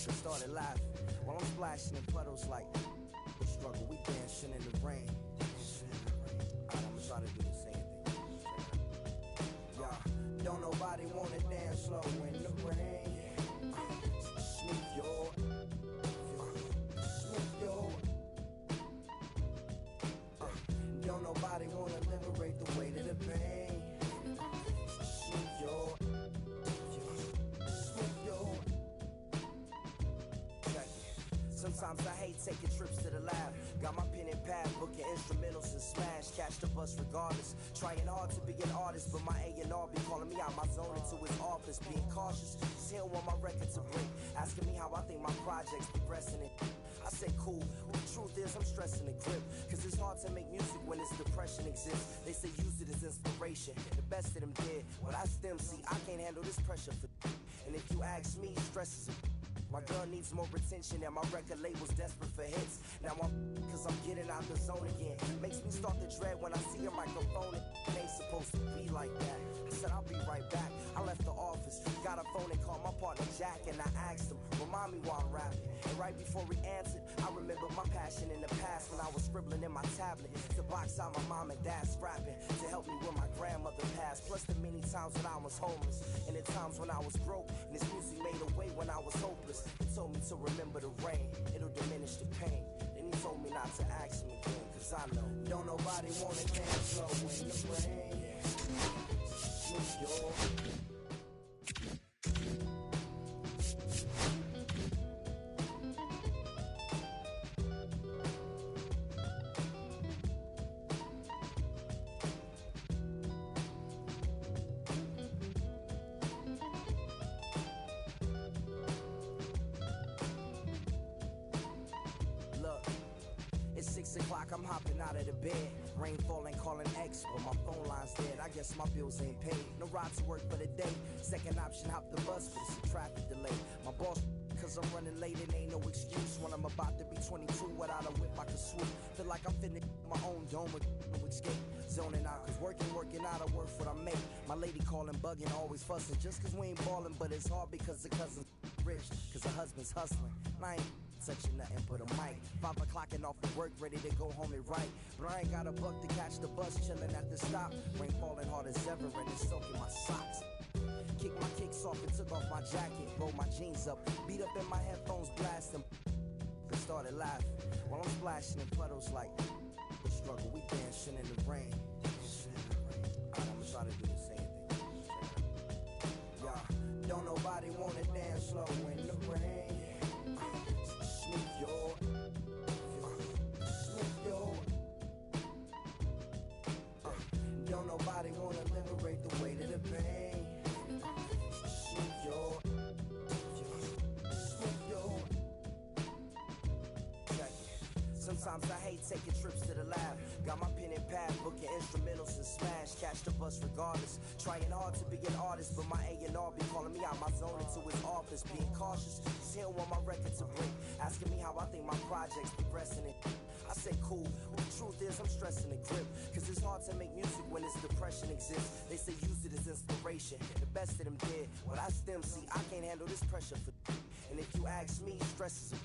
They started laughing while I'm splashing in puddles like the struggle. We dancing in the rain. Alright, I'ma try to do the same thing. Yeah, don't nobody wanna dance slow in the rain. Smooth your, smooth your. Don't nobody wanna liberate the weight of the pain. Smooth your, smooth your. Check it. Sometimes I hate taking trips to the lab. Got my pen and pad, booking instrumentals and smash. Catch the bus regardless. Trying hard to be an artist, but my A&R be calling me out my zone into his office. Being cautious, cause he don't want my record to break. Asking me how I think my project's progressing it. I say cool, but the truth is I'm stressing the grip. Cause it's hard to make music when this depression exists. They say use it as inspiration. The best of them did, but I still see I can't handle this pressure for. And if you ask me, stress is a. My girl needs more attention and my record label's desperate for hits. Now I'm cause I'm getting out the zone again. Makes me start to dread when I see a microphone. It ain't supposed to be like that. I said I'll be right back. I left the office, got a phone and called my partner Jack, and I asked him, remind me why I'm rapping. And right before he answered, I remembered my passion in the past when I was scribbling in my tablet to box out my mom and dad's scrapping to help me when my grandmother passed. Plus the many times when I was homeless and the times when I was broke, and this music made a way when I was hopeless. He told me to remember the rain, it'll diminish the pain. Then he told me not to ask him again, cause I know don't nobody wanna dance slow in the rain. Smooth your. It's 6 o'clock, I'm hopping out of the bed. Rain falling, calling X, but my phone line's dead. I guess my bills ain't paid. No ride to work for the day. Second option, hop the bus, but it's a traffic delay. My boss, cause I'm running late and ain't no excuse. When I'm about to be 22, without a whip I can swoop. Feel like I'm finna my own dome with no escape. Zoning out, cause working out, I work what I make. My lady calling, bugging, always fussing. Just cause we ain't ballin', but it's hard because the cousin's rich. Cause the husband's hustling. And I ain't touching nothing but a mic. 5 o'clock and off of work, ready to go home and write. But I ain't got a buck to catch the bus, chillin' at the stop. Rain falling hard as ever and it's soaking my socks. Kicked my kicks off and took off my jacket. Rolled my jeans up, beat up in my headphones, blasting. They started laughing while I'm splashing in puddles like the struggle. We dancing in the rain. Alright, I'ma try to do the same thing. Yeah, don't nobody wanna dance slow in the rain. Smooth your, smooth your. Don't nobody wanna liberate the weight of the pain. Smooth your, smooth your. Check it. Sometimes I hate taking trips to the lab. Got my pen and pad, booking instrumentals and smash. Catch the bus regardless. Trying hard to be an artist, but my A&R be calling me out my zone into his office. Being cautious, cause he don't want my record to break. Asking me how I think my project's progressing it. I say cool, but the truth is I'm stressing the grip. Cause it's hard to make music when this depression exists. They say use it as inspiration. The best of them did, but I still see I can't handle this pressure for. And if you ask me, stress is a.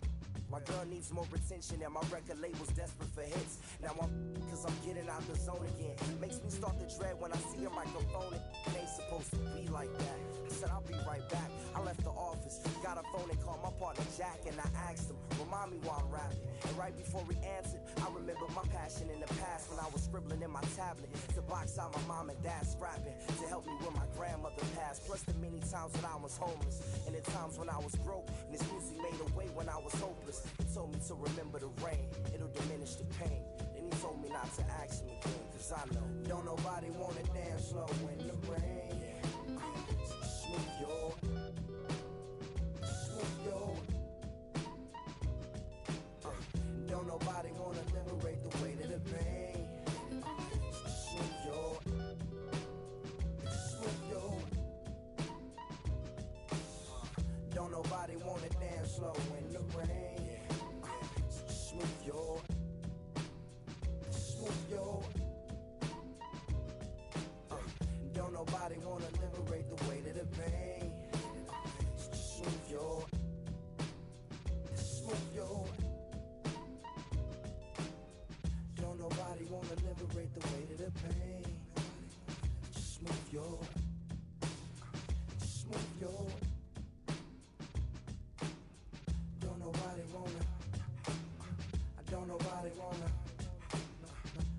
My girl needs more attention and my record label's desperate for hits. Now I'm cause I'm getting out the zone again. Makes me start to dread when I see a microphone. It ain't supposed to be like that. I said I'll be right back. I left the office, got a phone and called my partner Jack, and I asked him, remind me why I'm rapping. And right before he answered, I remembered my passion in the past when I was scribbling in my tablet to box out my mom and dad's scrapping to help me when my grandmother passed. Plus the many times when I was homeless and the times when I was broke, and this music made a way when I was hopeless. He told me to remember the rain, it'll diminish the pain. Then he told me not to ask him again, cause I know don't nobody wanna dance slow in the rain. Smooth your, smooth your. Don't nobody wanna liberate the weight of the pain. Smooth your, smooth your. Don't nobody wanna dance slow in the rain. Smooth your, smooth your. Don't nobody wanna liberate the weight of the pain. Smooth your, nobody wanna.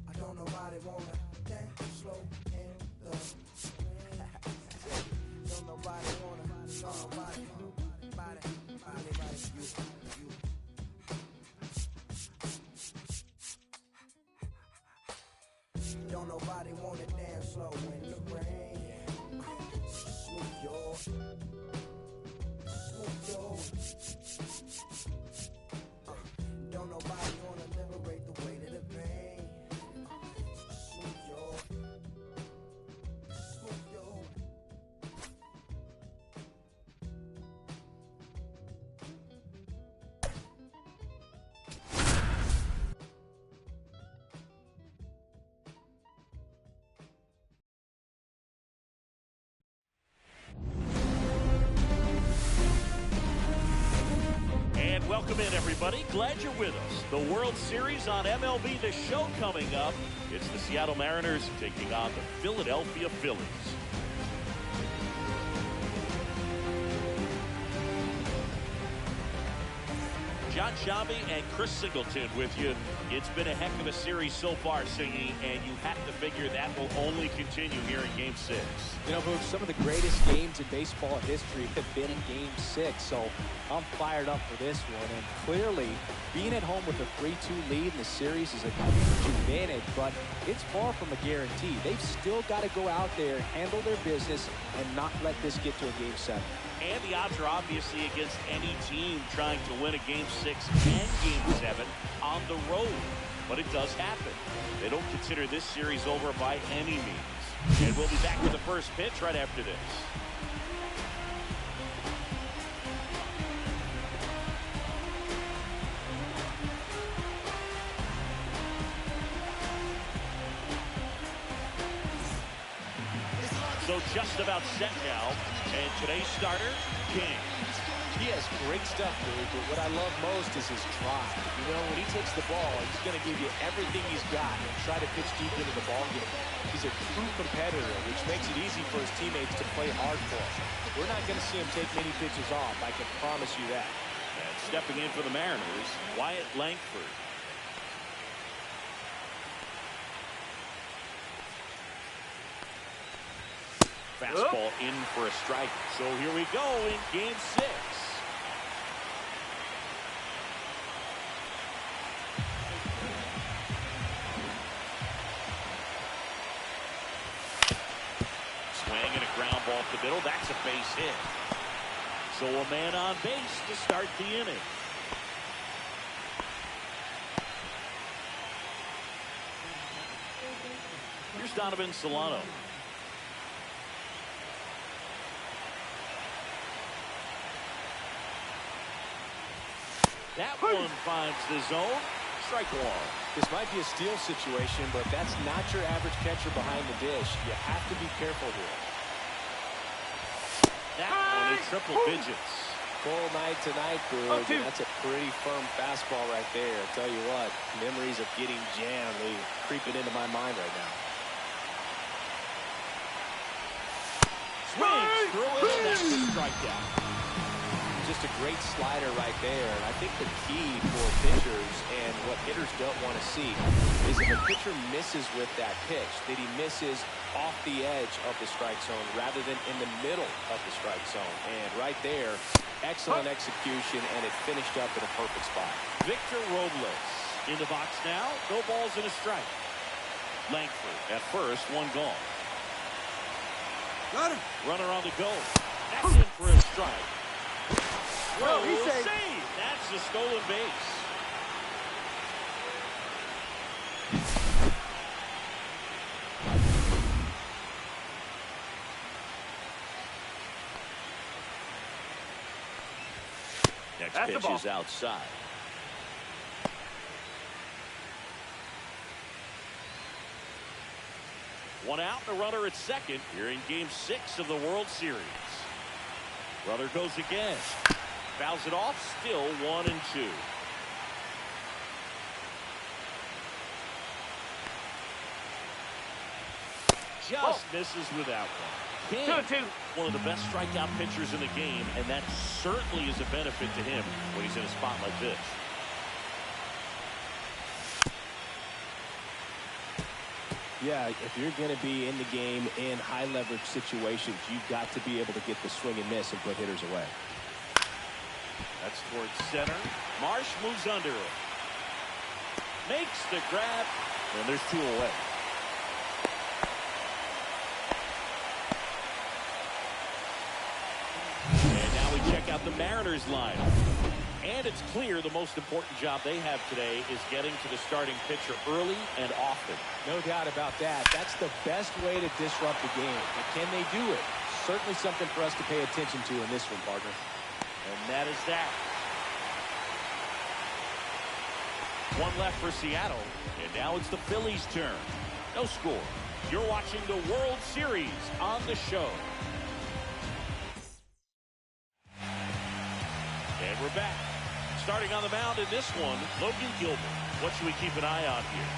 I don't nobody wanna dance slow in the rain. Don't nobody wanna. Don't nobody. Don't nobody wanna dance slow in the rain. Smooth your. Don't nobody wanna liberate the weight of the pain. Smooth your. Welcome in, everybody. Glad you're with us. The World Series on MLB The Show coming up. It's the Seattle Mariners taking on the Philadelphia Phillies. John Shabby and Chris Singleton with you. It's been a heck of a series so far, Singy, and you have to figure that will only continue here in Game 6. You know, Boog, some of the greatest games in baseball history have been in Game 6, so I'm fired up for this one. And clearly, being at home with a 3-2 lead in the series is a huge advantage, but it's far from a guarantee. They've still got to go out there, handle their business, and not let this get to a Game 7. And the odds are obviously against any team trying to win a Game 6 and Game 7 on the road. But it does happen. They don't consider this series over by any means. And we'll be back with the first pitch right after this. So just about set now. And today's starter, King. He has great stuff, Boog, but what I love most is his drive. You know, when he takes the ball, he's going to give you everything he's got and try to pitch deep into the ball game. He's a true competitor, which makes it easy for his teammates to play hard for him. We're not going to see him take many pitches off, I can promise you that. And stepping in for the Mariners, Wyatt Langford. Fastball in for a strike. So here we go in Game 6. Swing and a ground ball up the middle. That's a base hit. So a man on base to start the inning. Here's Donovan Solano. That one finds the zone. Strike one. This might be a steal situation, but that's not your average catcher behind the dish. You have to be careful here. That one is triple digits. Full night tonight, Boog. That's a pretty firm fastball right there. I tell you what, memories of getting jammed, they creeping into my mind right now. Swings through it, and that's a strikeout. Just a great slider right there. And I think the key for pitchers and what hitters don't want to see is if a pitcher misses with that pitch, that he misses off the edge of the strike zone rather than in the middle of the strike zone. And right there, excellent execution, and it finished up in a perfect spot. Victor Robles in the box now. No balls and a strike. Langford at first, one gone. Got him. Runner on the go. That's in for a strike. Well, he's saved. That's a stolen base. Next pitch is outside. One out, and a runner at second here in Game 6 of the World Series. Runner goes again. Fouls it off, still 1-2. Just misses without one. King, one of the best strikeout pitchers in the game, and that certainly is a benefit to him when he's in a spot like this. Yeah, if you're going to be in the game in high leverage situations, you've got to be able to get the swing and miss and put hitters away. That's towards center. Marsh moves under it. Makes the grab. And there's 2 away. And now we check out the Mariners lineup. And it's clear the most important job they have today is getting to the starting pitcher early and often. No doubt about that. That's the best way to disrupt the game. But can they do it? Certainly something for us to pay attention to in this one, partner. And that is that. 1 left for Seattle. And now it's the Phillies' turn. No score. You're watching the World Series on the show. And we're back. Starting on the mound in this one, Logan Gilbert. What should we keep an eye on here?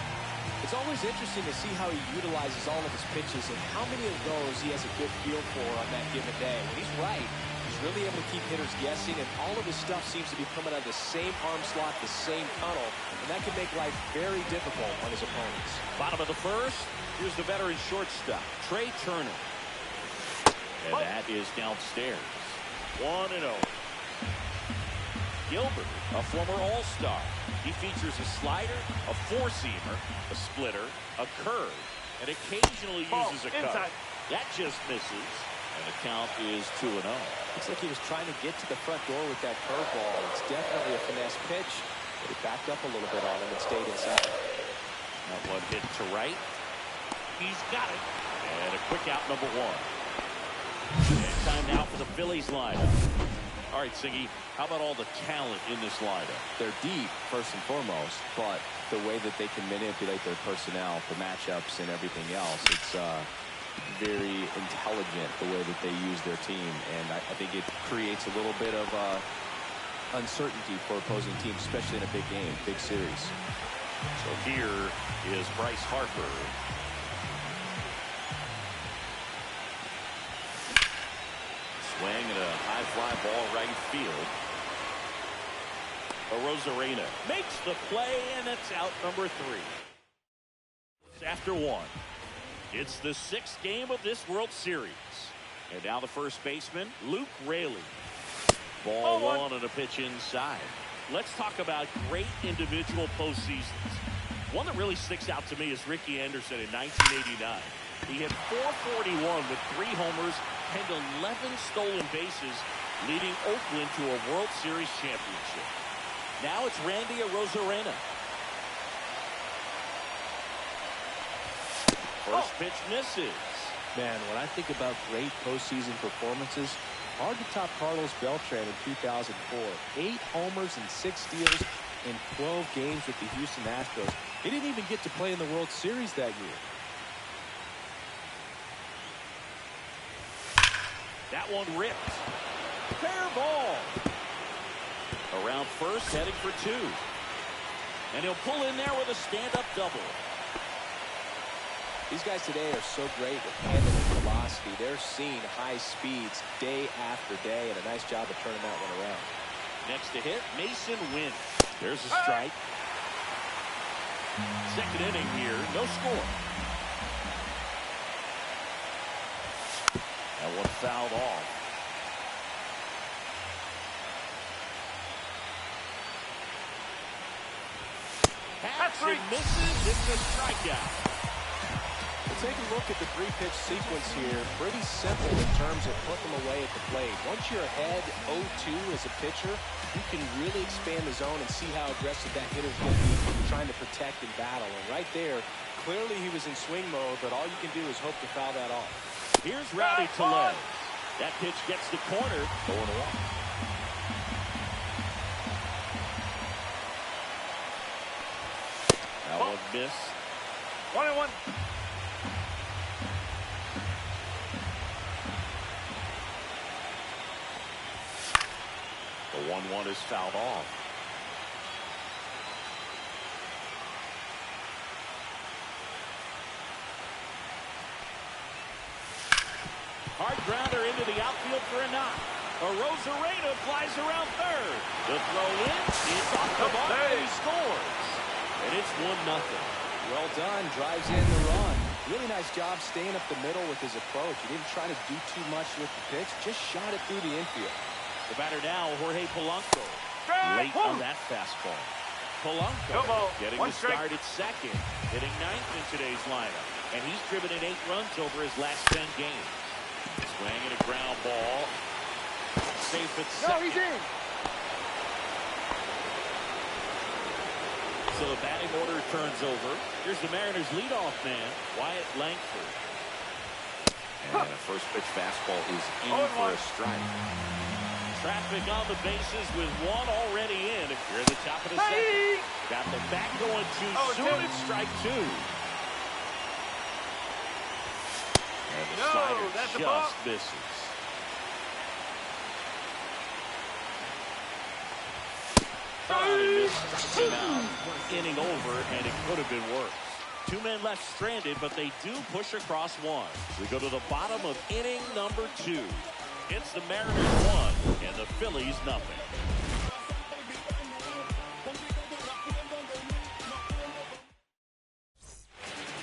It's always interesting to see how he utilizes all of his pitches and how many of those he has a good feel for on that given day. When he's right, he's really able to keep hitters guessing, and all of his stuff seems to be coming out of the same arm slot, the same tunnel, and that can make life very difficult on his opponents. Bottom of the first, here's the veteran shortstop, Trey Turner. And that is downstairs. 1-0. Gilbert, a former All-Star. He features a slider, a four-seamer, a splitter, a curve, and occasionally uses a cut. That just misses, and the count is 2-0. Looks like he was trying to get to the front door with that curveball. It's definitely a finesse pitch, but it backed up a little bit on him and stayed inside. That one hit to right. He's got it. And a quick out, number 1. And time now for the Phillies lineup. All right, Siggy, how about all the talent in this lineup? They're deep, first and foremost, but the way that they can manipulate their personnel for matchups and everything else, it's very intelligent the way that they use their team, and I think it creates a little bit of uncertainty for opposing teams, especially in a big game, big series. So here is Bryce Harper. Swing and a high fly ball right field. Arozarena makes the play, and it's out, number 3. After 1. It's the 6th game of this World Series. And now the first baseman, Luke Raley. Ball 1 and a pitch inside. Let's talk about great individual postseasons. One that really sticks out to me is Ricky Anderson in 1989. He hit .441 with 3 homers and 11 stolen bases, leading Oakland to a World Series championship. Now it's Randy Arozarena. First pitch misses. Man, when I think about great postseason performances, hard to top Carlos Beltran in 2004. 8 homers and 6 steals in 12 games with the Houston Astros. He didn't even get to play in the World Series that year. That one ripped. Fair ball. Around first, heading for 2. And he'll pull in there with a stand-up double. These guys today are so great with handling velocity. They're seeing high speeds day after day, and a nice job of turning that one around. Next to hit, Mason Wynn. There's a strike. Second inning here, no score. That one fouled off. Patrick misses. It's a strikeout. We'll take a look at the 3-pitch sequence here. Pretty simple in terms of putting them away at the plate. Once you're ahead 0-2 as a pitcher, you can really expand the zone and see how aggressive that hitter's going to be trying to protect and battle. And right there, clearly he was in swing mode, but all you can do is hope to foul that off. Here's Rowdy Tellez. That pitch gets the corner. 0-1. That one missed. 1-1. The 1-1 is fouled off. Hard grounder into the outfield for a knock. Arozarena flies around third. The throw in. It's off the mark. And he scores. And it's 1-0. Well done. Drives in the run. Really nice job staying up the middle with his approach. He didn't try to do too much with the pitch, just shot it through the infield. The batter now, Jorge Polanco. Late on that fastball. Polanco getting the start at second, hitting ninth in today's lineup. And he's driven in 8 runs over his last 10 games. Swinging a ground ball. Safe at second. No, he's in. So the batting order turns over. Here's the Mariners' leadoff man, Wyatt Langford. And a first pitch fastball is in for a strike. Traffic on the bases with one already in. Here at the top of the second. Got the back going too soon. It's strike 2. And the slider just misses. Inning over, and it could have been worse. 2 men left stranded, but they do push across 1. We go to the bottom of inning number 2. It's the Mariners 1 and the Phillies nothing.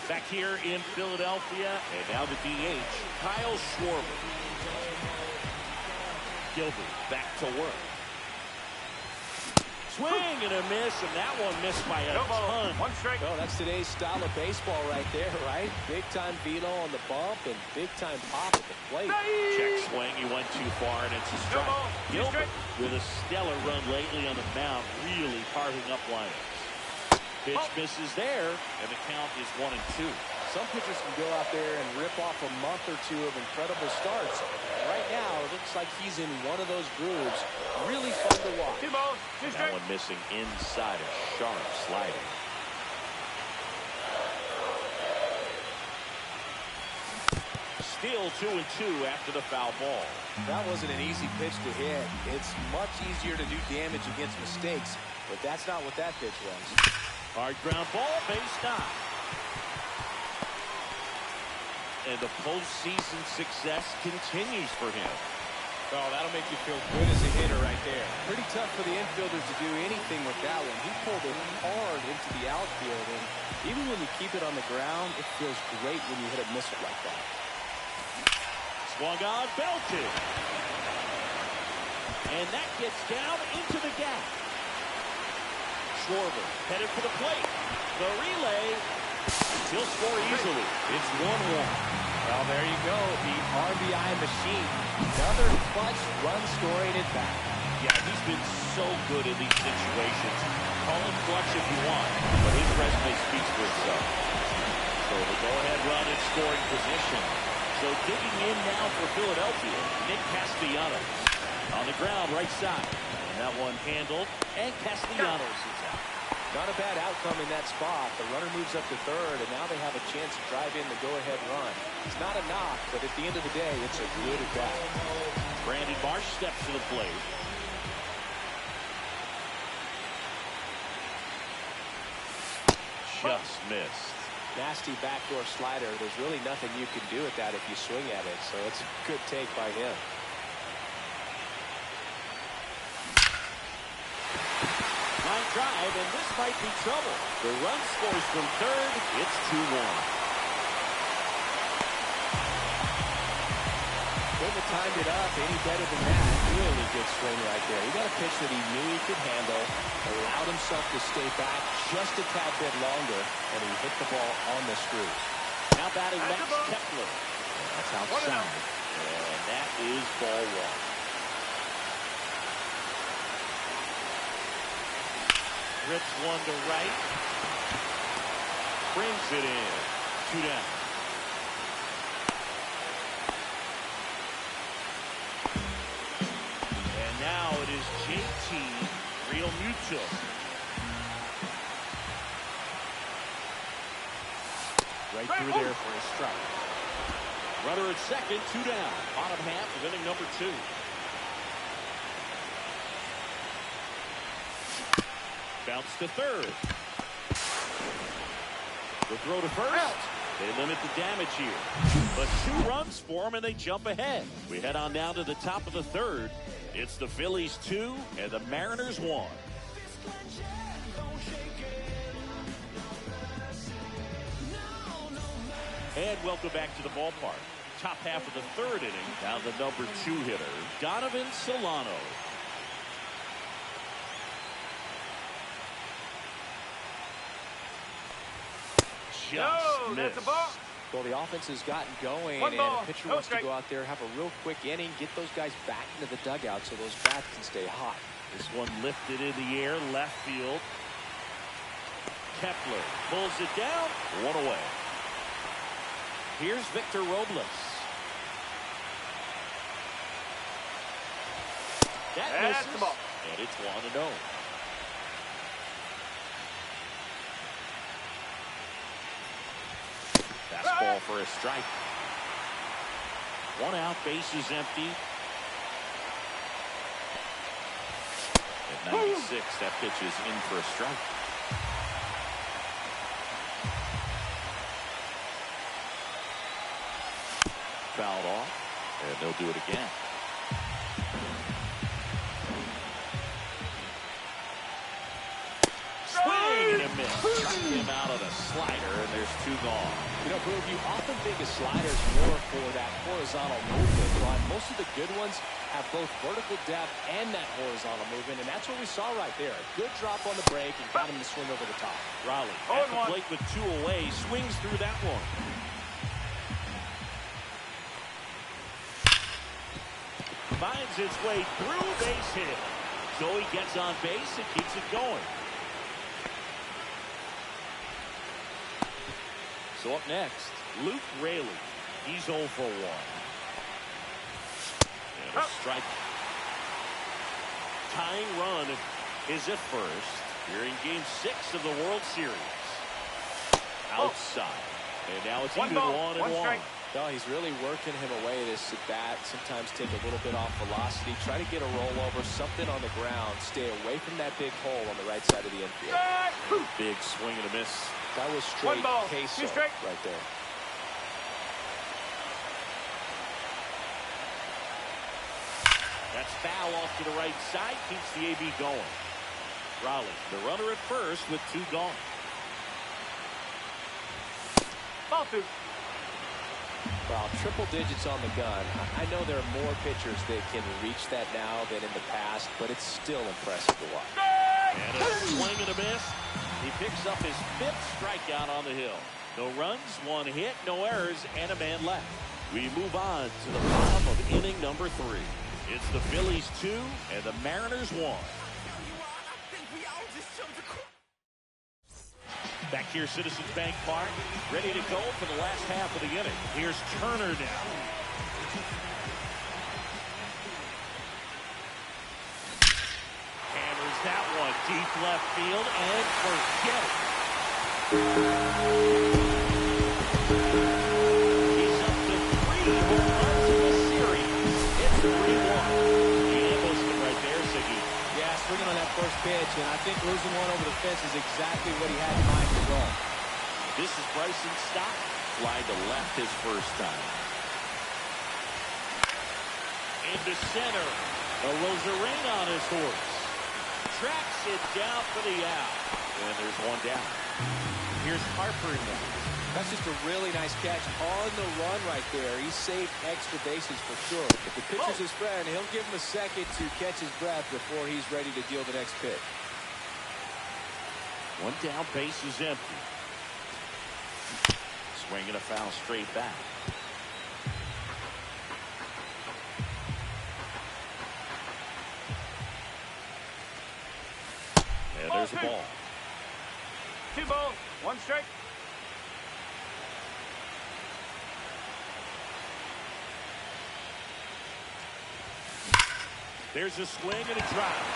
Back here in Philadelphia, and now the DH, Kyle Schwarber. Gilbert back to work. Swing and a miss, and that one missed by a ton. 1 strike. Oh, that's today's style of baseball right there, right? Big-time velo on the bump and big-time pop at the plate. Check swing. He went too far, and it's a strike. Gilbert with a stellar run lately on the mound, really carving up lineups. Pitch misses there, and the count is 1-2. Some pitchers can go out there and rip off a month or 2 of incredible starts. Right now, it looks like he's in one of those grooves. Really fun to watch. That one missing inside a sharp slider. Still 2-2 after the foul ball. That wasn't an easy pitch to hit. It's much easier to do damage against mistakes, but that's not what that pitch was. Hard ground ball, base knock. And the postseason success continues for him. Oh, that'll make you feel good as a hitter right there. Pretty tough for the infielders to do anything with that one. He pulled it hard into the outfield, and even when you keep it on the ground, it feels great when you hit a missile like that. Swung on, belted. And that gets down into the gap. Schwarber headed for the plate. The relay. He'll score easily. It's 1-1. Well, there you go. The RBI machine. Another clutch run-scoring at bat. Yeah, he's been so good in these situations. Call him clutch if you want, but his resume speaks for itself. So the go-ahead run in scoring position. So digging in now for Philadelphia, Nick Castellanos. On the ground, right side. And that one handled, and Castellanos is out. Not a bad outcome in that spot. The runner moves up to third, and now they have a chance to drive in the go-ahead run. It's not a knock, but at the end of the day, it's a good at-bat. Brandon Marsh steps to the plate. Just missed. Nasty backdoor slider. There's really nothing you can do with that if you swing at it, so it's a good take by him. Line drive, and this might be trouble. The run scores from third. It's 2-1. Couldn't have timed it up any better than that. Really good swing right there. He got a pitch that he knew he could handle, allowed himself to stay back just a tad bit longer, and he hit the ball on the screws. Now batting Max Kepler. That's outside. And that is ball 1. Rips one to right. Brings it in. 2 down. And now it is JT Realmuto. Right through there for a strike. Runner at second, 2 down. Bottom half of inning number 2. Bounce to third. The throw to first. They limit the damage here. But 2 runs for them, and they jump ahead. We head on down to the top of the third. It's the Phillies 2 and the Mariners 1. And welcome back to the ballpark. Top half of the third inning. Now the number 2 hitter, Donovan Solano. Just missed. That's a ball. Well, the offense has gotten going, One and ball, a pitcher no wants to strike. go out there, have a real quick inning, get those guys back into the dugout so those bats can stay hot. This one lifted in the air, left field. Kepler pulls it down, one away. Here's Victor Robles. That That's misses, the ball. and it's 1-0. Fastball for a strike. 1 out, bases empty. At 96, that pitch is in for a strike. Fouled off, and they'll do it again. Swing and a miss. Struck him out of the slider, and there's 2 gone. You know, Boog, you often think of sliders more for that horizontal movement, but most of the good ones have both vertical depth and that horizontal movement, and that's what we saw right there. A good drop on the break and got him to swing over the top. Raleigh at the plate with 2 away, swings through that one. Finds its way through, base hit. Joey gets on base and keeps it going. So up next, Luke Raley. He's 0 for 1. And a strike. Tying run is at first. Here in Game 6 of the World Series. Outside. And now it's even 1-1. No, he's really working him away this at bat. Sometimes take a little bit off velocity. Try to get a rollover, something on the ground. Stay away from that big hole on the right side of the infield. Big swing and a miss. That was straight queso right there. That's foul off to the right side. Keeps the AB going. Raleigh, the runner at first with 2 gone. Ball 2. Well, triple digits on the gun. I know there are more pitchers that can reach that now than in the past, but it's still impressive to watch. And a swing and a miss. He picks up his 5th strikeout on the hill. No runs, 1 hit, no errors, and a man left. We move on to the bottom of inning number 3. It's the Phillies 2 and the Mariners 1. Back here, Citizens Bank Park, ready to go for the last half of the inning. Here's Turner now. Hammers that one deep left field and forget it. He's up to 3 home runs in the series. It's 3-1. He ambushed it right there, Siggy. Yeah, swinging on that first pitch, and I think losing one over the fence is exactly what he had in mind to go. This is Bryson Stott. Fly to left his first time. Into center. A Rosarena on his horse. Tracks it down for the out. And there's 1 down. Here's Harper now. That's just a really nice catch on the run right there. He saved extra bases for sure. If the pitcher's his friend, he'll give him a second to catch his breath before he's ready to deal the next pitch. 1 down, base is empty. Swinging a foul straight back. And there's a ball. 2 balls, 1 strike. There's a swing and a drive.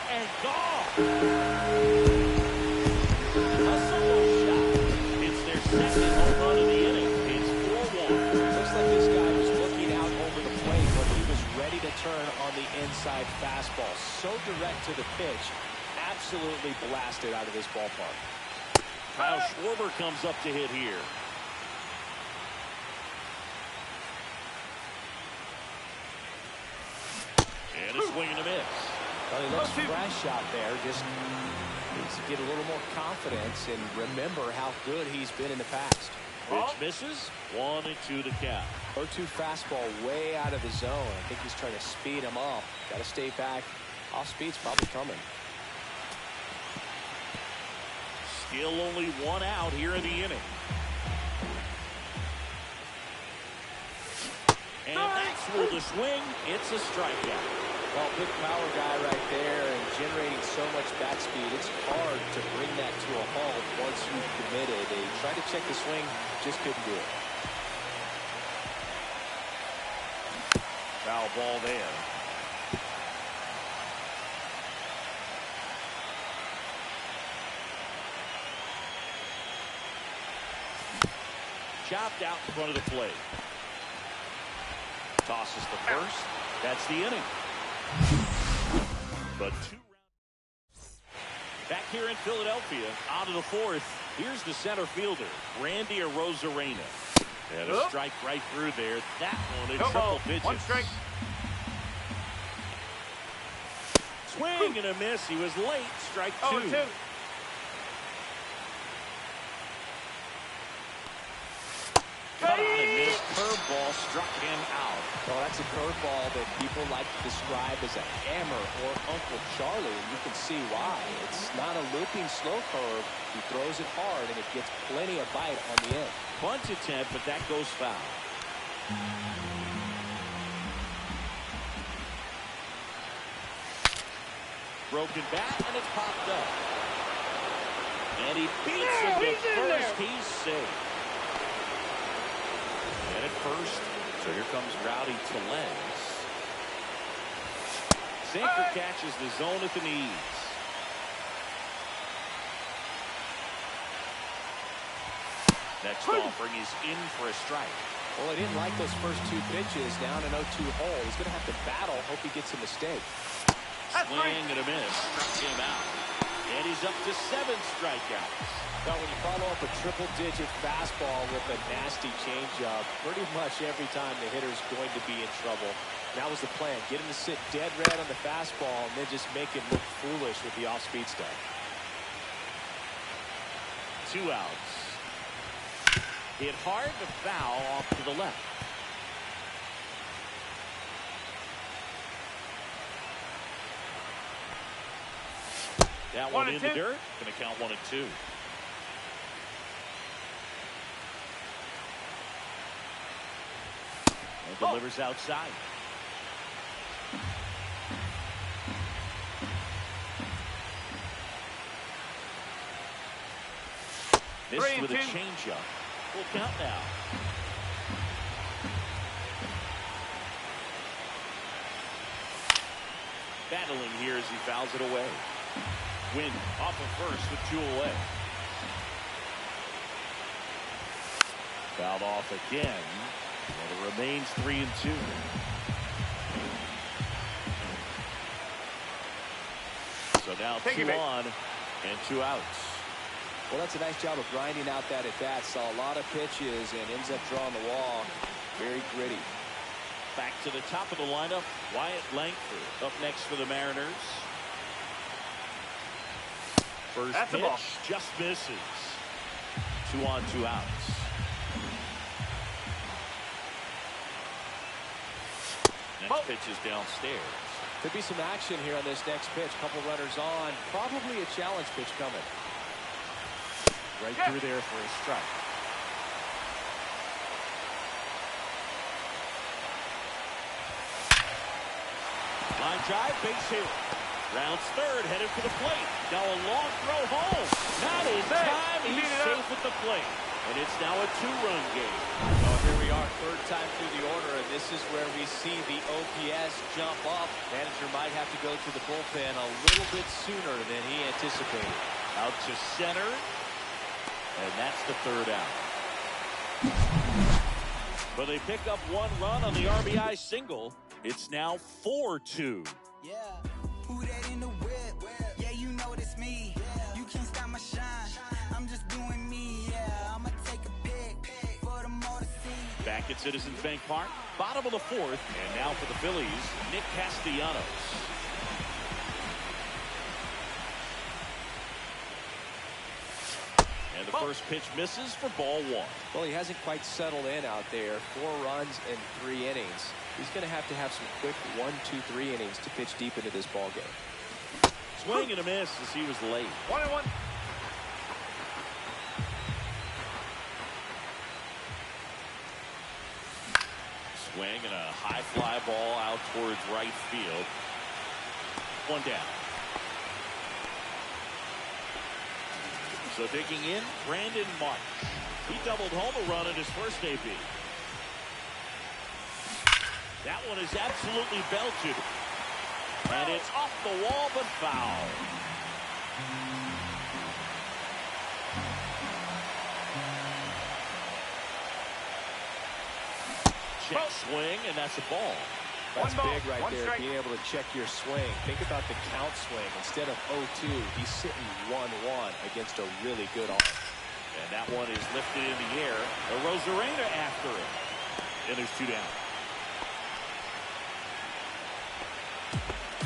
And gone. A solo shot. It's their 2nd home run of the inning. It's 4-1. Looks like this guy was looking out over the plate when he was ready to turn on the inside fastball. So direct to the pitch. Absolutely blasted out of this ballpark. Kyle Schwarber comes up to hit here. And a swing and a miss. Well, he looks fresh out there. Just needs to get a little more confidence and remember how good he's been in the past. Pitch misses. 1-2 the count. 0-2 fastball way out of the zone. I think he's trying to speed him up. Got to stay back. Off speed's probably coming. Still only 1 out here in the inning. And that's through the swing. It's a strikeout. Well, big power guy right there and generating so much bat speed. It's hard to bring that to a halt once you've committed. They tried to check the swing, just couldn't do it. Foul ball there. Chopped out in front of the plate. Tosses the first. That's the inning. But 2 rounds. Back here in Philadelphia, out of the 4th, here's the center fielder, Randy Arozarena. And a strike right through there. That one in triple digits. 1 strike. Swing and a miss. He was late. Strike 2. 0-2. Cut on and missed. Curveball struck him out. Well, that's a curveball that people like to describe as a hammer or Uncle Charlie, and you can see why. It's not a looping slow curve. He throws it hard, and it gets plenty of bite on the end. Bunt attempt, but that goes foul. Broken bat, and it's popped up. And he beats him to first. He's safe. And at first, so here comes Rowdy Tellez. Sinker catches the zone at the knees. Next offering is in for a strike. Well, he didn't like those first 2 pitches. Down an 0-2 hole. He's going to have to battle. Hope he gets a mistake. Swing and a miss. Struck him out. And he's up to 7 strikeouts. Well, when you follow up a triple-digit fastball with a nasty changeup, pretty much every time the hitter's going to be in trouble. That was the plan. Get him to sit dead red on the fastball and then just make him look foolish with the off-speed stuff. 2 outs. Hit hard to foul off to the left. That one in the dirt. Going to count 1-2. And delivers outside. This with a changeup. Full count now. Battling here as he fouls it away. Win off of first with 2 away. Fouled off again. And it remains 3-2. So now 2 on and 2 outs. Well, that's a nice job of grinding out that at-bat. Saw a lot of pitches and ends up drawing the wall. Very gritty. Back to the top of the lineup. Wyatt Langford up next for the Mariners. First pitch just misses. 2 on, 2 outs. Next pitch is downstairs. Could be some action here on this next pitch. Couple runners on. Probably a challenge pitch coming. Right through there for a strike. Line drive, base hit. Rounds third, headed for the plate. Now a long throw home. Not in time. He's safe at the plate. And it's now a 2-run game. Oh, here we are, 3rd time through the order, and this is where we see the OPS jump up. Manager might have to go to the bullpen a little bit sooner than he anticipated. Out to center. And that's the 3rd out. But they pick up 1 run on the RBI single. It's now 4-2. Yeah, who that in the whip? Yeah, you know it's me. You can't stop my shine. I'm just doing me. Yeah, I'ma take a pic for them all to see. Back at Citizens Bank Park, bottom of the 4th, and now for the Phillies, Nick Castellanos. And the first pitch misses for ball 1. Well, he hasn't quite settled in out there. 4 runs in 3 innings. He's going to have some quick 1, 2, 3 innings to pitch deep into this ball game. Swing and a miss as he was late. 1-1. Swing and a high fly ball out towards right field. 1 down. So digging in, Brandon March. He doubled home a run in his first AB. That one is absolutely belted. And it's off the wall, but foul. Check swing, and that's a ball. That's big right there, being able to check your swing. Think about the count swing. Instead of 0-2, he's sitting 1-1 against a really good arm. And that one is lifted in the air. Rosarena after it. And there's 2 down.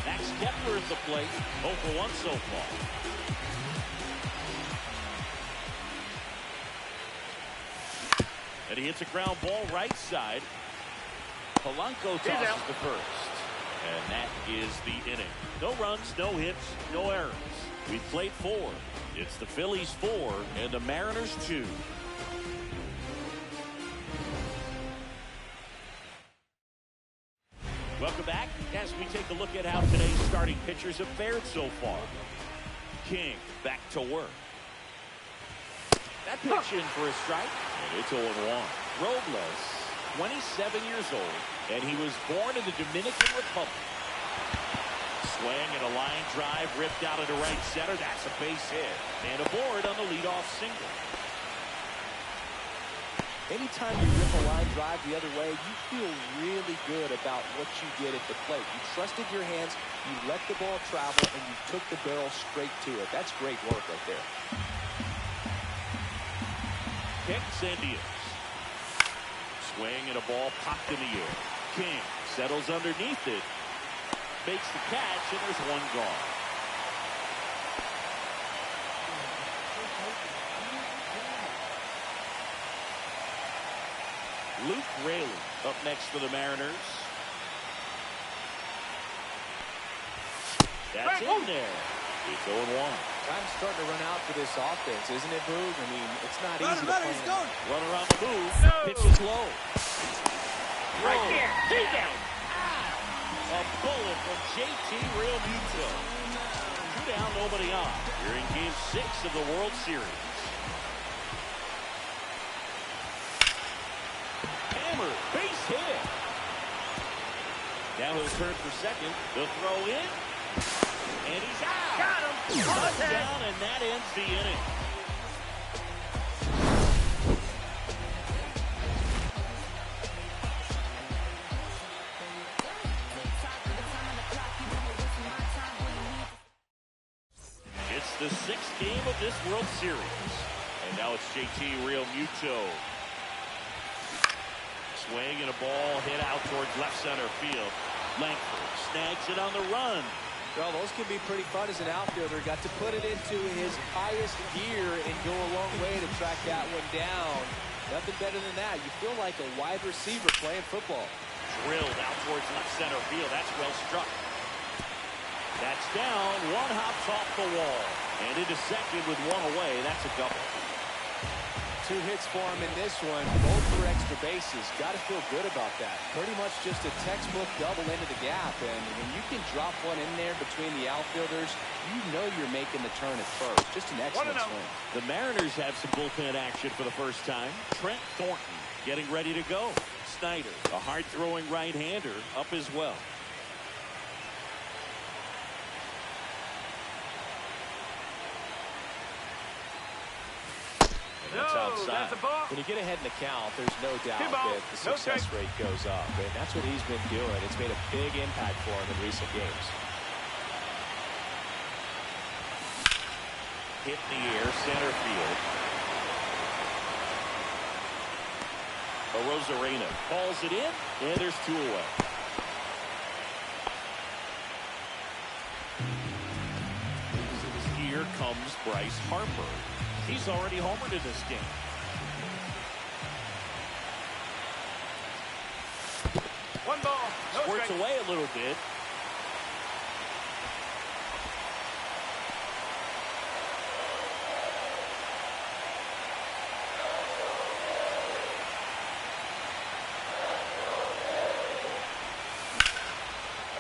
Max Kepler at the plate. 0 for 1 so far. And he hits a ground ball right side. Polanco tosses the first. And that is the inning. No runs, no hits, no errors. We've played 4. It's the Phillies 4 and the Mariners 2. Welcome back as we take a look at how today's starting pitchers have fared so far. King back to work. That pitch in for a strike. And it's 0-1. Robles, 27 years old, and he was born in the Dominican Republic. Swing and a line drive ripped out into right center. That's a base hit. And aboard on the leadoff single. Anytime you rip a line drive the other way, you feel really good about what you did at the plate. You trusted your hands, you let the ball travel, and you took the barrel straight to it. That's great work right there. Kicks and deals. Swing and a ball popped in the air. King settles underneath it. Makes the catch, and there's 1 gone. Luke Raley up next for the Mariners. That's in there. It's 0-1. Time's starting to run out for this offense, isn't it, Boog? I mean, it's not easy to play. Run around the move. No. Pitch is low. Right there. Stay down. A bullet from JT Realmuto. 2 down, nobody on. You're in Game 6 of the World Series. Hammer, base hit. Now he'll turn for second. The throw in. And he's out. Got him. Touchdown, and that ends the inning. It's the 6th game of this World Series. And now it's JT Realmuto. Swing and a ball hit out towards left center field. Langford snags it on the run. Well, those can be pretty fun as an outfielder. Got to put it into his highest gear and go a long way to track that one down. Nothing better than that. You feel like a wide receiver playing football. Drilled out towards left center field. That's well struck. That's down. 1 hops off the wall. And into second with 1 away. That's a double. 2 hits for him in this one, both for extra bases. Got to feel good about that. Pretty much just a textbook double into the gap. And when you can drop one in there between the outfielders, you know you're making the turn at first. Just an excellent swing. The Mariners have some bullpen action for the first time. Trent Thornton getting ready to go. Snyder, a hard-throwing right-hander, up as well. That's outside. When you get ahead in the count, there's no doubt that the success rate goes up. And that's what he's been doing. It's made a big impact for him in recent games. Hit in the air, center field. Rosarena calls it in, and there's 2 away. Here comes Bryce Harper. He's already homered in this game. One ball. No Squirts strike. away a little bit.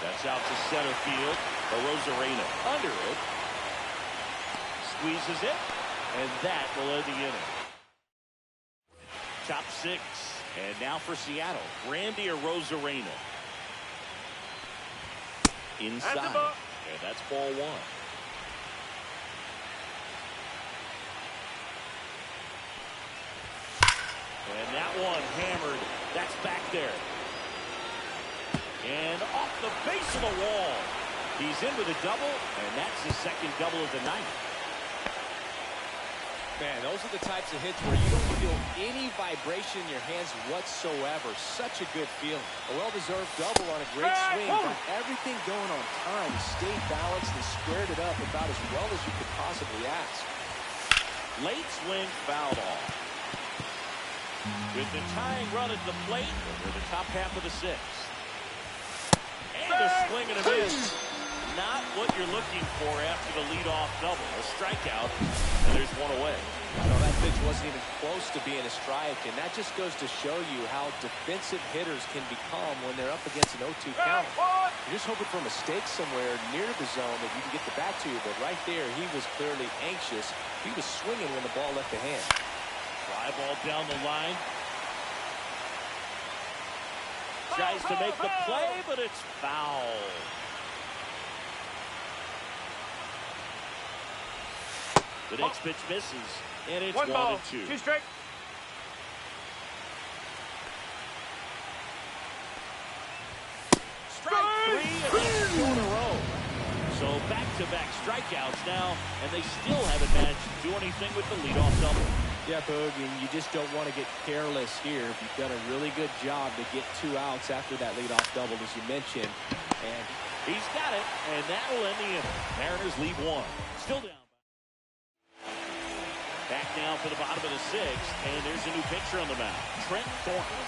That's out to center field. Rosarena under it. Squeezes it. And that will end the inning. Top 6. And now for Seattle, Randy Rosarena. Inside. And that's ball 1. And that one hammered. That's back there. And off the base of the wall. He's in with a double, and that's his second double of the night. Man, those are the types of hits where you don't feel any vibration in your hands whatsoever. Such a good feeling. A well-deserved double on a great swing. Got everything going on time. Stayed balanced and squared it up about as well as you could possibly ask. Late swing fouled off. With the tying run at the plate, we're the top half of the 6th. And a swing and a miss. Not what you're looking for after the leadoff double. A strikeout, and there's one away. No, that pitch wasn't even close to being a strike, and that just goes to show you how defensive hitters can become when they're up against an 0-2 count. You're just hoping for a mistake somewhere near the zone that you can get the bat to, but right there, he was clearly anxious. He was swinging when the ball left the hand. Fly ball down the line. Tries to make the play, but it's foul. The next pitch misses, and it's 1-2. 2 strike. Strike 3, and that's 2 in a row. So back-to-back strikeouts now, and they still haven't managed to do anything with the leadoff double. Yeah, Boog, and you just don't want to get careless here. You've done a really good job to get 2 outs after that leadoff double, as you mentioned. And he's got it, and that'll end the inning. Mariners lead 1. Still down. Back now for the bottom of the 6th, and there's a new pitcher on the mound, Trent Thornton.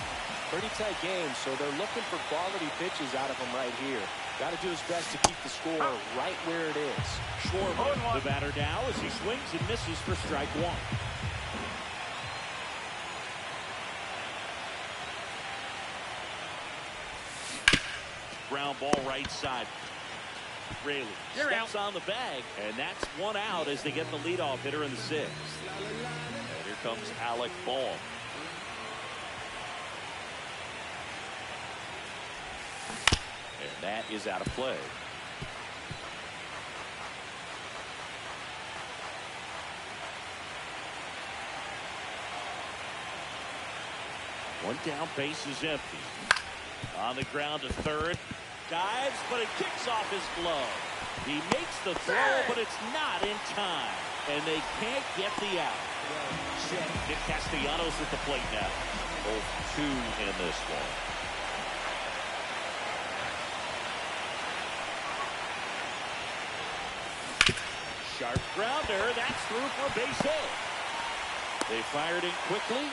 Pretty tight game, so they're looking for quality pitches out of him right here. Got to do his best to keep the score right where it is. Schwarber, the batter now, as he swings and misses for strike 1. Ground ball right side. Raley steps on the bag, and that's 1 out as they get the leadoff hitter in the 6th. And here comes Alec Bohm. And that is out of play. One down, base is empty. On the ground to third. Dives, but it kicks off his glove. He makes the throw, but it's not in time. And they can't get the out. Nick Castellanos at the plate now. Both 2 in this one. Sharp grounder. That's through for a base hit. They fired in quickly.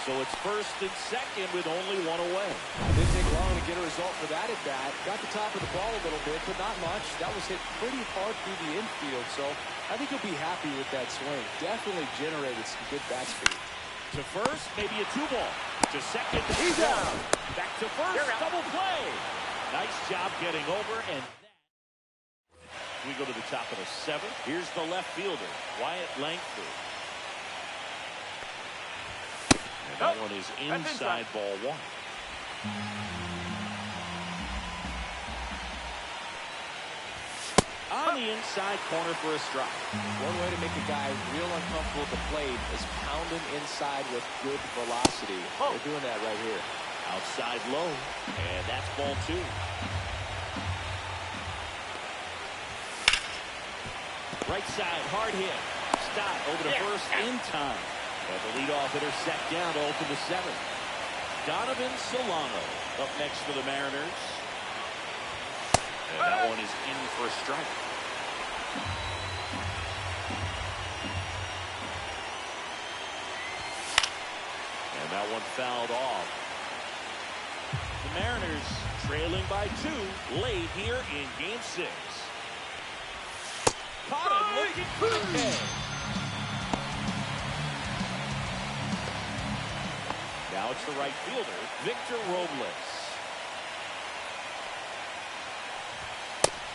So it's 1st and 2nd with only 1 away. It didn't take long to get a result for that at bat. Got the top of the ball a little bit, but not much. That was hit pretty hard through the infield, so I think he'll be happy with that swing. Definitely generated some good bat speed. To first, maybe a 2-ball. To second, he's out. Back to first, double play. Nice job getting over, and we go to the top of the 7th. Here's the left fielder, Wyatt Langford. That one is inside ball 1. On the inside corner for a strike. One way to make a guy real uncomfortable at the plate is pound him inside with good velocity. They're doing that right here. Outside low, and that's ball 2. Right side, hard hit. Stott over to first in time. And the leadoff hitter set down to open the 7th. Donovan Solano up next for the Mariners. And that one is in for a strike. That one fouled off. The Mariners trailing by 2 late here in Game 6. Caught him looking for the K. Now it's the right fielder, Victor Robles.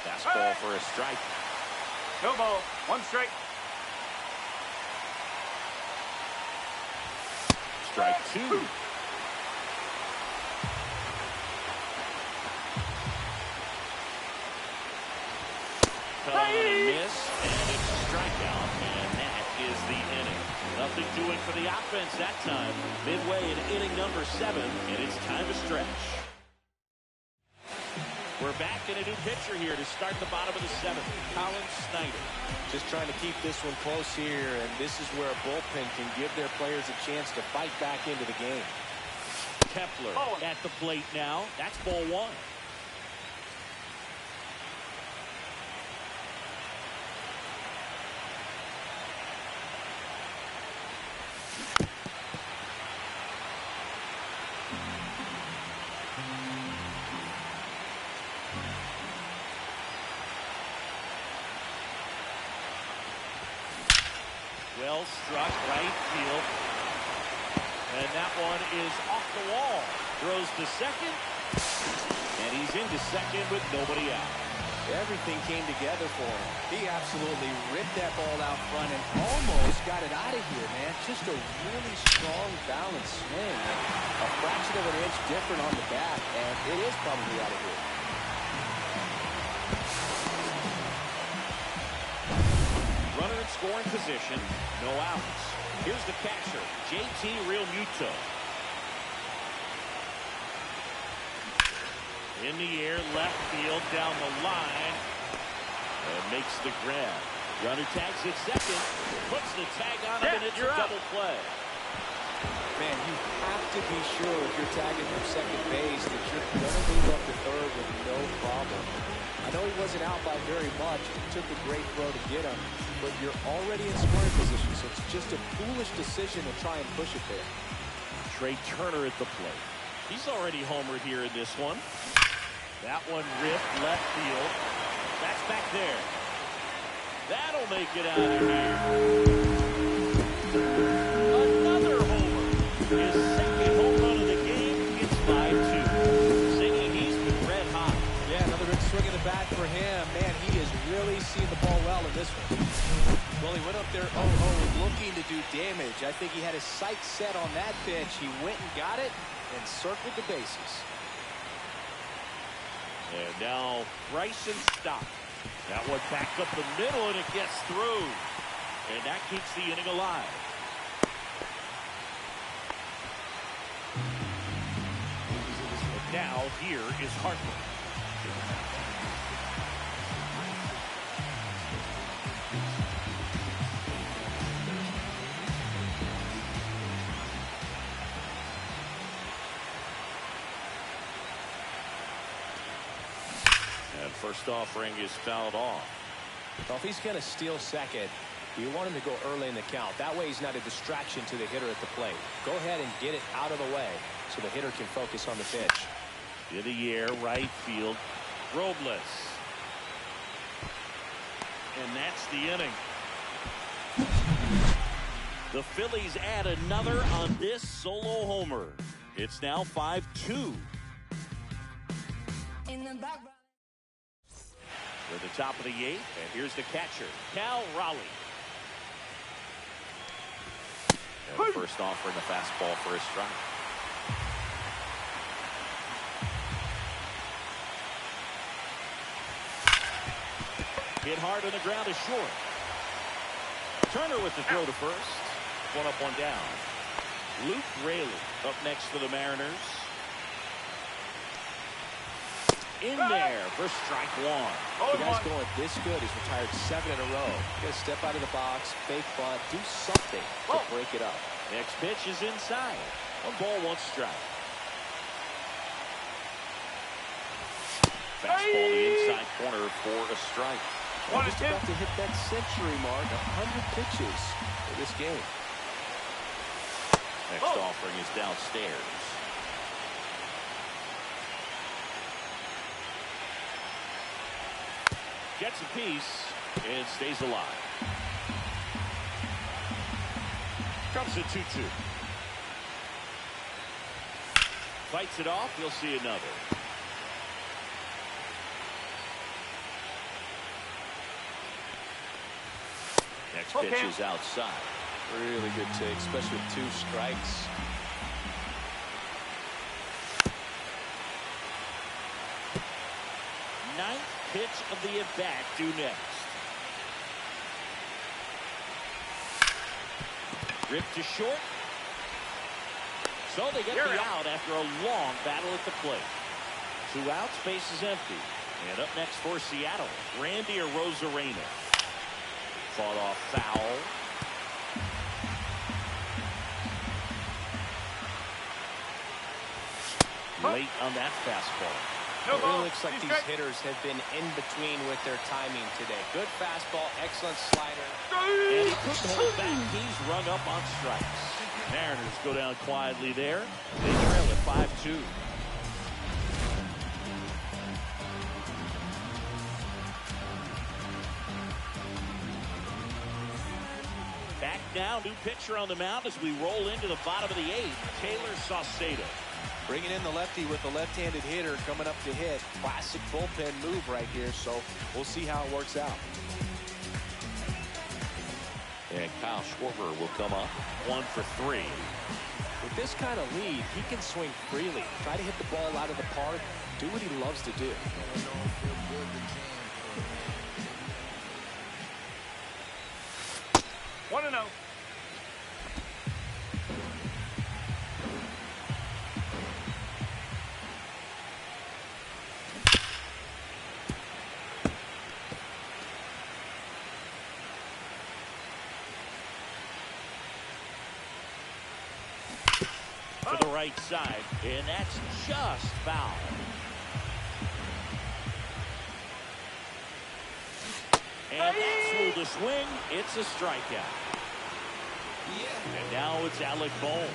Fastball for a strike. No ball. 1 strike. Strike 2. Cut on and miss, and it's a strikeout, and that is the inning. Nothing doing for the offense that time. Midway in inning number 7, and it's time to stretch. We're back in a new pitcher here to start the bottom of the 7th. Colin Snyder. Just trying to keep this one close here, and this is where a bullpen can give their players a chance to fight back into the game. Kepler at the plate now. That's ball 1. Well struck right field. And that one is off the wall. Throws to second. And he's into second with nobody out. Everything came together for him. He absolutely ripped that ball out front and almost got it out of here, man. Just a really strong, balanced swing. A fraction of an inch different on the bat, and it is probably out of here. Runner in scoring position. No outs. Here's the catcher, JT Realmuto. In the air, left field, down the line. And makes the grab. Runner tags at second. Puts the tag on him, and it's a double play. Man, you have to be sure if you're tagging from second base that you're going to move up to third with no problem. I know he wasn't out by very much. It took a great throw to get him, but you're already in scoring position, so it's just a foolish decision to try and push it there. Trey Turner at the plate. He's already homered here in this one. That one ripped left field. That's back there. That'll make it out of here. Another homer. His second home run of the game. It's 5-2. Singing, he's been red hot. Yeah, another big swing in the bat for him. Man, he has really seen the ball well in this one. Well, he went up there looking to do damage. I think he had his sights set on that pitch. He went and got it and circled the bases. And now Bryson Stott. That one back up the middle, and it gets through. And that keeps the inning alive. And now here is Hartman. First offering is fouled off. Well, if he's going to steal second, you want him to go early in the count. That way he's not a distraction to the hitter at the plate. Go ahead and get it out of the way so the hitter can focus on the pitch. In the air, right field, Robles. And that's the inning. The Phillies add another on this solo homer. It's now 5-2. In the background. We're at the top of the 8th, and here's the catcher, Cal Raleigh. And the first offering, a fastball for a strike. Hit hard on the ground is short. Turner with the throw to first. One up, one down. Luke Raley up next for the Mariners. In there for strike 1. The guy's going this good. He's retired 7 in a row. Got to step out of the box, fake bunt, do something to break it up. Next pitch is inside. 1 ball, 1 strike. Fastball the inside corner for a strike. Just about to hit that century mark, 100 pitches for this game. Next offering is downstairs. Gets a piece and stays alive. Comes to 2-2. Fights it off. You'll see another. Next pitch is outside. Really good take, especially with 2 strikes. Ninth pitch of the at-bat due next. Ripped to short. So they get the out after a long battle at the plate. 2 outs, base is empty. And up next for Seattle, Randy Arozarena. Fought off foul. Late on that fastball. It really looks like these hitters have been in between with their timing today. Good fastball, excellent slider. And he couldn't hold back. He's rung up on strikes. Mariners go down quietly there. They trail at 5-2. Back now, new pitcher on the mound as we roll into the bottom of the 8th. Taylor Saucedo. Bringing in the lefty with the left-handed hitter coming up to hit. Classic bullpen move right here, so we'll see how it works out. And Kyle Schwarber will come up. 1 for 3. With this kind of lead, he can swing freely. Try to hit the ball out of the park. Do what he loves to do. 1-0. To the right side, and that's just foul. And that's through the swing. It's a strikeout. And now it's Alec Bohm.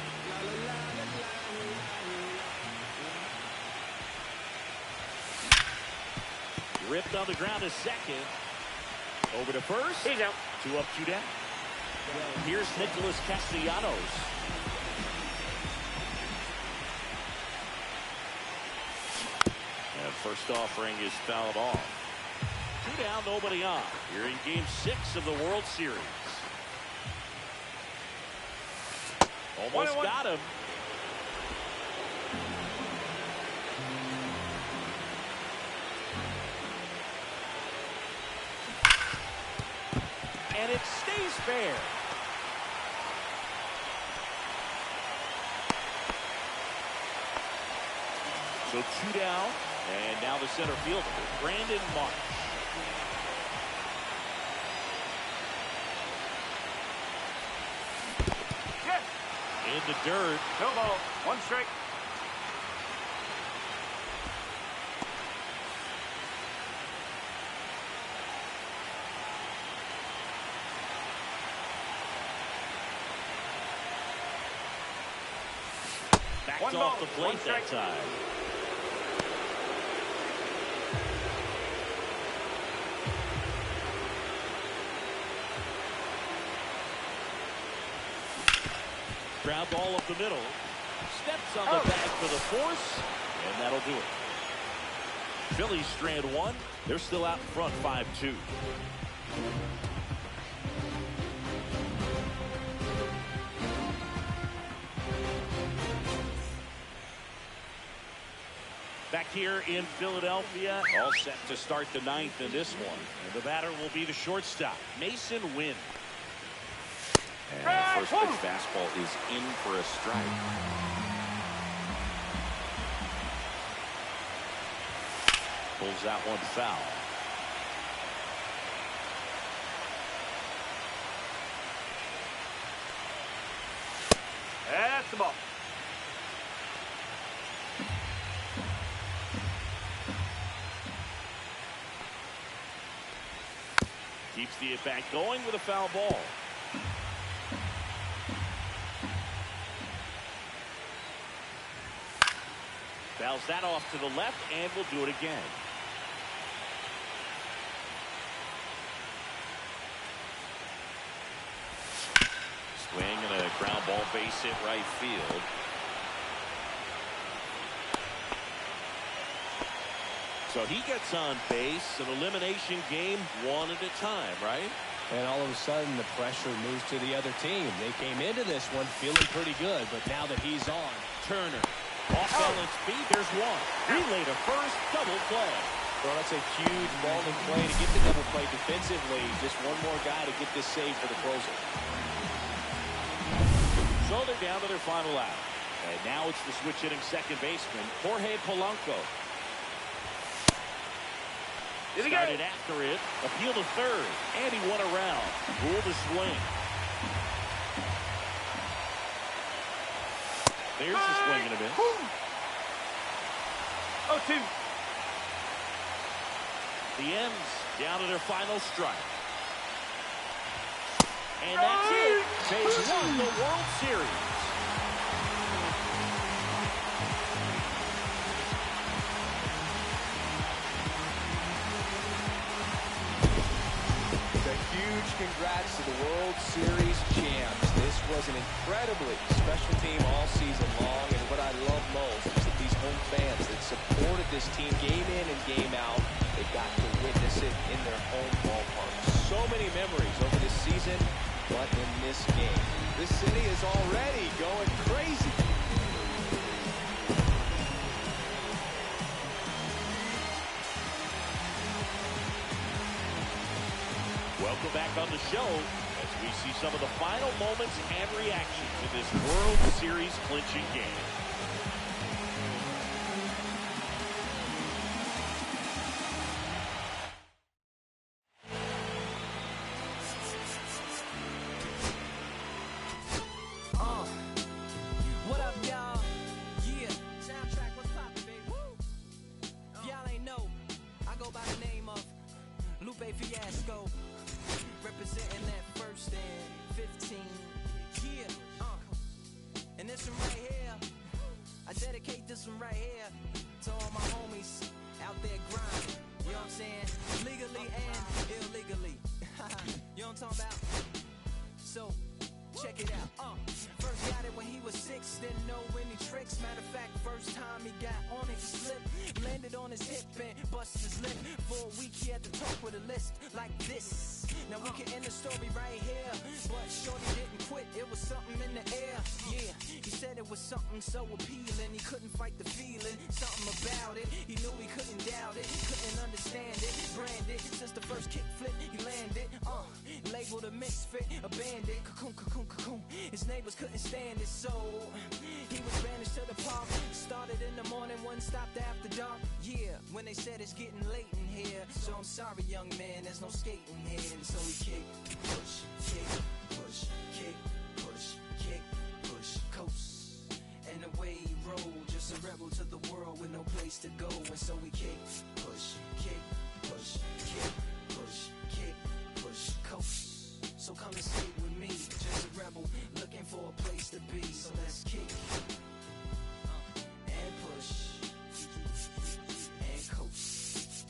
Ripped on the ground to second. Over to first. He's out. 2 up, 2 down. Here's Nicholas Castellanos. And first offering is fouled off. 2 down, nobody on. You're in Game 6 of the World Series. Almost got him. And it stays fair. So 2 down. And now the center fielder, Brandon Marsh. Yes. In the dirt. No ball. 1 strike. Backed off the plate that time. Ground ball up the middle. Steps on the bag for the force, and that'll do it. Phillies strand 1. They're still out in front 5-2. Back here in Philadelphia, all set to start the 9th in this one. And the batter will be the shortstop, Mason Wynn. And first pitch fastball is in for a strike. Pulls out 1 foul. That's the ball. Keeps the at-bat going with a foul ball. Fouls that off to the left and will do it again. Swing and a ground ball base hit right field. So he gets on base, an elimination game 1 at a time, right? And all of a sudden, the pressure moves to the other team. They came into this one feeling pretty good, but now that he's on, Turner, off balance speed, there's one. Relay to first, double play. well, that's a huge ball-in play to get the double play defensively. Just one more guy to get this save for the closer. So they're down to their final out. And now it's the switch hitting second baseman, Jorge Polanco. Started after it, appeal to third, and he won around. Ruled a swing. There's the swing and a miss. 0-2. The M's down to their final strike. And that's it. They've won the World Series. Congrats to the World Series champs. This was an incredibly special team all season long, and what I love most is that these home fans that supported this team game in and game out, they got to witness it in their home ballpark. So many memories over this season, but in this game, this city is already going crazy. Welcome back on the show as we see some of the final moments and reactions in this World Series clinching game. What up, y'all? Yeah. Soundtrack, what's poppin', baby? Woo! Y'all ain't know, I go by the name of Lupe Fiasco. Representing that first and 15. Yeah, and this one right here, I dedicate this one right here to all my homies out there grinding. You know what I'm saying? Legally and illegally. You know what I'm talking about? So, check it out. First got it when he was 6, didn't know any tricks. Matter of fact, first time he got on it, he slipped. Landed on his hip and busted his lip. For a week he had to talk with a list like this. Now we can end the story right here, but shorty didn't quit, it was something in the air. Yeah, he said it was something so appealing, he couldn't fight the feeling. Something about it, he knew he couldn't doubt it. Couldn't understand it, branded. Since the first kick flip, he landed. Labeled a misfit, a bandit. Cocoon, cocoon, cocoon. His neighbors couldn't stand it, so he was banished to the park. Started in the morning, one stopped after dark. Yeah, when they said it's getting late in here. So I'm sorry, young man, there's no skating here. And so we kick, push, kick, push, kick, push, kick, push, coast. And the way he rolled, just a rebel to the world with no place to go. And so we kick, push, kick, push, kick, push, kick, push, coast. So come and skate with me, just a rebel looking for a place to be. So let's kick and push and coast.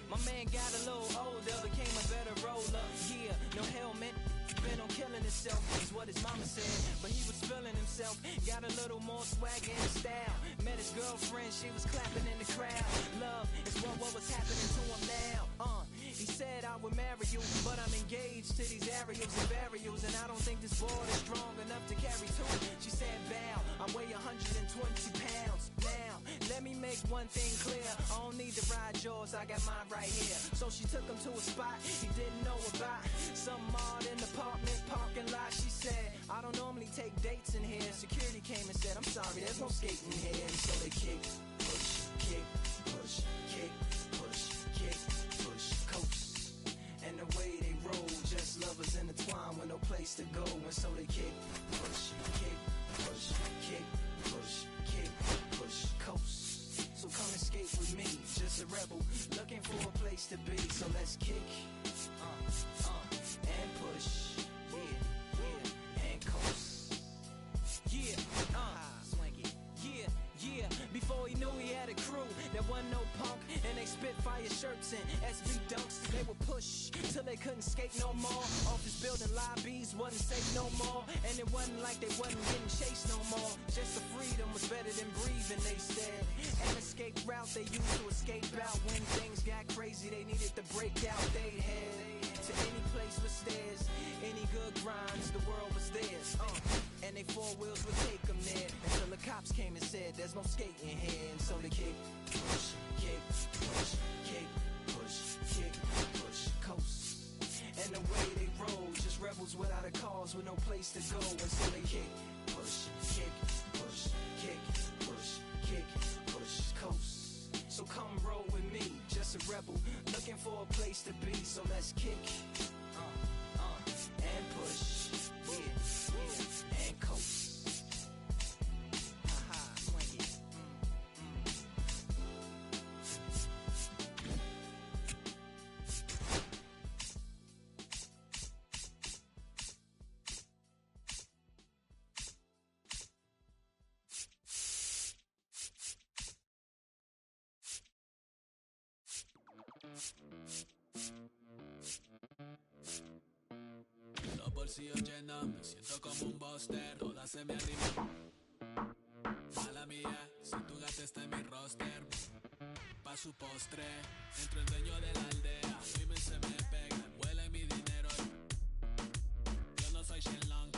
My man got a little older, became a better roller. Yeah, no helmet, been on killing himself, is what his mama said. But he was feeling himself, got a little more swag and style. Met his girlfriend, she was clapping in the crowd. Love is what was happening to him now. He said I would marry you, but I'm engaged to these aerials and burials, and I don't think this board is strong enough to carry two. She said, Val, I weigh 120 pounds. Now, let me make one thing clear, I don't need to ride yours, I got mine right here. So she took him to a spot he didn't know about, some odd in the apartment parking lot. She said, I don't normally take dates in here. Security came and said, I'm sorry, there's no skating here. And so they kick, push, kick, push, kick, push, kick, push, coast. And the way they roll, just lovers intertwined with no place to go. And so they kick, push, kick, push, kick, push, kick, push, coast. So come and skate with me, just a rebel looking for a place to be. So let's kick, and push, yeah, and coast. Yeah, wasn't no punk, and they spit fire shirts and SB dunks. They would push till they couldn't skate no more. Office building lobbies wasn't safe no more, and it wasn't like they wasn't getting chased no more. Just the freedom was better than breathing, they said. An escape route they used to escape out. When things got crazy, they needed to break out. They head to any place with stairs, any good grinds, the world was theirs. And they four wheels would take them there until the cops came and said there's no skating here. And so they kick, push, kick, push, kick, push, kick, push, coast. And the way they roll, just rebels without a cause with no place to go. And so they kick, push, kick, push, kick, push, kick, push, coast. So come roll with me, just a rebel looking for a place to be. So let's kick, and push, yeah, and coast. Ha-ha, swing it. Los bolsillos llenos, me siento como un buster, todas se me arriman. Mala mía, si tu gata está en mi roster. Pa' su postre, entro el dueño de la aldea. Women se me pegan, huele mi dinero. Yo no soy Shenlong,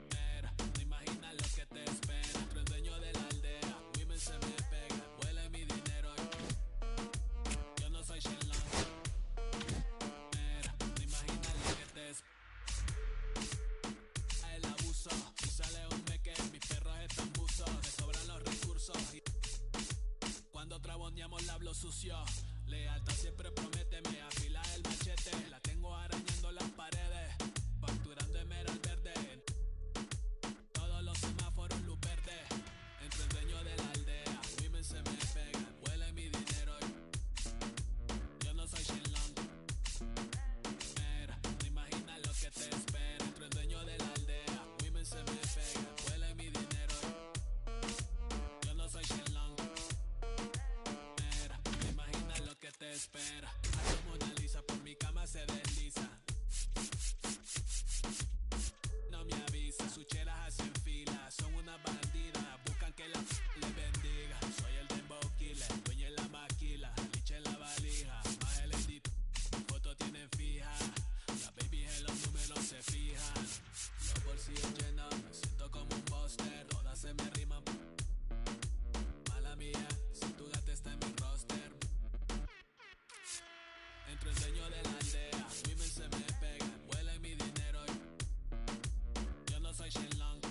pero no imaginas lo que te espera. Entro el dueño de la aldea. Women se me pegan, huele mi dinero. Yo no soy Shenlong, el abuso, si sale un meque, mis perros están buzos, me sobran los recursos. Cuando traboneamos la hablo sucio, lealtad siempre promete, me afila el machete. La tengo arañando las paredes, facturando emerald verde. Todos los semáforos luz verde. Entre el dueño de la aldea, women se me pegan, huele mi dinero. Yo no soy Shenlong, que te espera. Entre el dueño de la aldea, women se me pegan, huele mi dinero. Yo no soy Shenlong, mira, te imaginas lo que te espera. Hace Mona Lisa, por mi cama se desliza. No me avisa, sus chelas hacen fila, son unas bandidas, buscan que la le bendiga. Soy el dembow killer, dueño en la maquila, liche en la valija, más el edit, foto tienen fija. Los números se fijan, los bolsillos llenos, me siento como un buster, todas se me riman. Mala mía, si tu gata está en mi roster. Entro el dueño de la aldea, women se me pegan, huele mi dinero. Yo no soy Shenlong,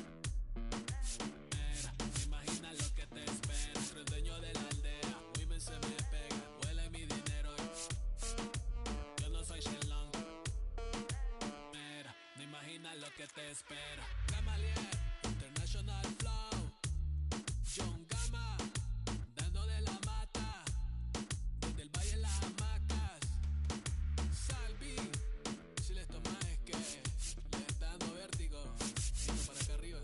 mira, te imaginas lo que te espera. Entro el dueño de la aldea, women se me pegan, huele mi dinero. Yo no soy Shenlong, imagina lo que te espera. Gamaliel, International Flow, John Gama, dando de la mata, desde el valle en las hamacas. Salvi, si les tomas es que les está dando vértigo. Yendo para acá arriba.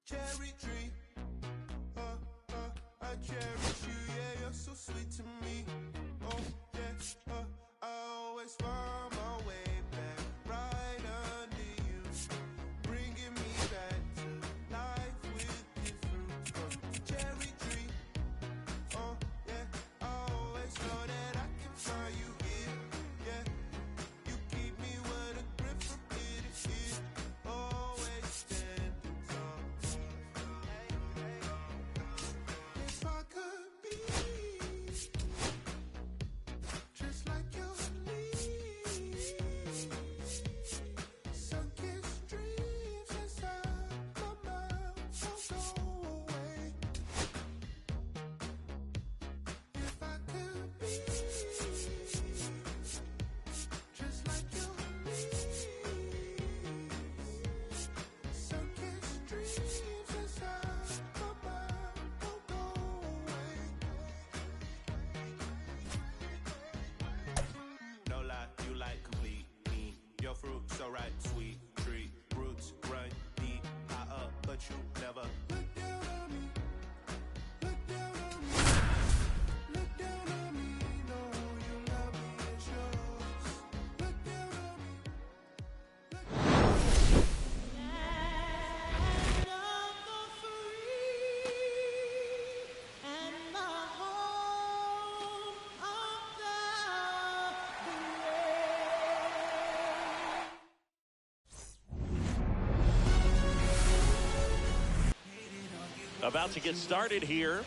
Cherry tree, a cherry your fruit so right, sweet treat, roots run deep, high up, but you never look down on me. Look down on me. Look down on me. No, you love me, it's yours. Look down on me. About to get started here.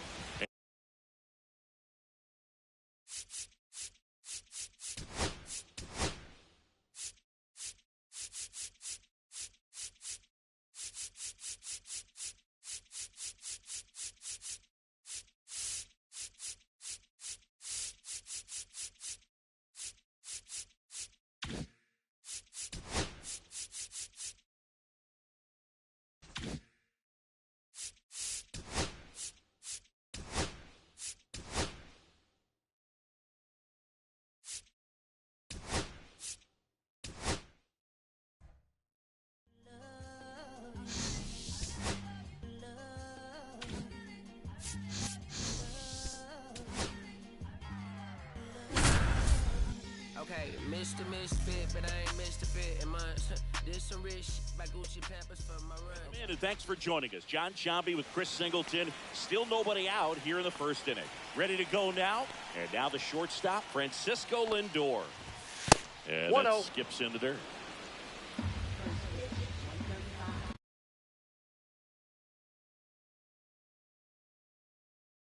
Okay, Mr. Misfit, but I ain't missed a bit in months. Did some rich shit by Gucci Pampers for my run. And thanks for joining us. John Sciambi with Chris Singleton. Still nobody out here in the first inning. Ready to go now. And now the shortstop, Francisco Lindor. And that skips into there.